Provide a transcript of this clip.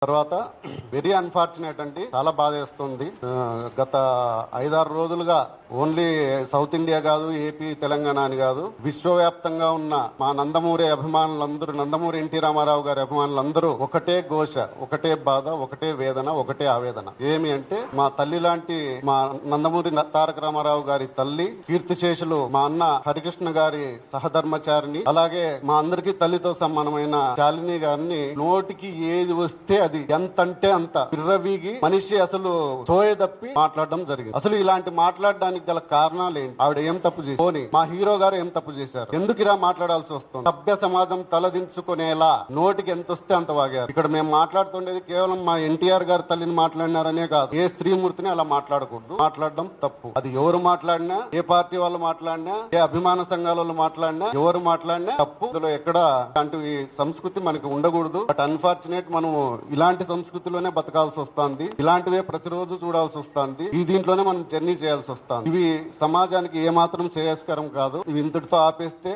తర్వాత very unfortunate అండి, చాలా బాధేస్తుంది. గత 5-6 రోజులుగా ఓన్లీ సౌత్ ఇండియా కాదు, ఏపీ తెలంగాణ అని కాదు, విశ్వవ్యాప్తంగా ఉన్న మా నందమూరి అభిమానులందరూ, నందమూరి ఎన్టీ రామారావు గారి అభిమానులందరూ ఒకటే ఘోష, ఒకటే బాధ, ఒకటే వేదన, ఒకటే ఆవేదన. ఏమి అంటే మా తల్లి లాంటి మా నందమూరి తారక రామారావు గారి తల్లి, కీర్తిశేషులు మా అన్న హరికృష్ణ గారి సహధర్మచారిని, అలాగే మా అందరికీ తల్లితో సమానమైన శాలిని గారిని నోటికి ఏది వస్తే అది, ఎంతంటే అంత విర్రవీగి మనిషి అసలు సోయ తప్పి మాట్లాడడం జరిగింది. అసలు ఇలాంటి మాట్లాడడానికి గల కారణాలు ఏంటి? ఆవిడ ఏం తప్పు చేసి, పోనీ మా హీరో గారు ఏం తప్పు చేశారు? ఎందుకు ఇలా మాట్లాడాల్సి వస్తుంది? సభ్య సమాజం తలదించుకునేలా నోటికి ఎంత వస్తే అంత వాగారు. ఇక్కడ మేము మాట్లాడుతుండేది కేవలం మా ఎన్టీఆర్ గారి తల్లిని మాట్లాడినారనే కాదు, ఏ స్త్రీమూర్తిని అలా మాట్లాడకూడదు. మాట్లాడడం తప్పు. అది ఎవరు మాట్లాడినా, ఏ పార్టీ వాళ్ళు మాట్లాడినా, ఏ అభిమాన సంఘాల వాళ్ళు మాట్లాడినా, ఎవరు మాట్లాడినా తప్పు. ఇందులో ఎక్కడ అలాంటి సంస్కృతి మనకి ఉండకూడదు. బట్ అన్ఫార్చునేట్ మనం ఇలాంటి సంస్కృతిలోనే బతకాల్సి వస్తుంది. ఇలాంటివే ప్రతిరోజు చూడాల్సి వస్తుంది. ఈ దీంట్లోనే మనం జర్నీ చేయాల్సి వస్తుంది. ఇవి సమాజానికి ఏమాత్రం శ్రేయస్కరం కాదు. ఇవి ఇంతటితో ఆపేస్తే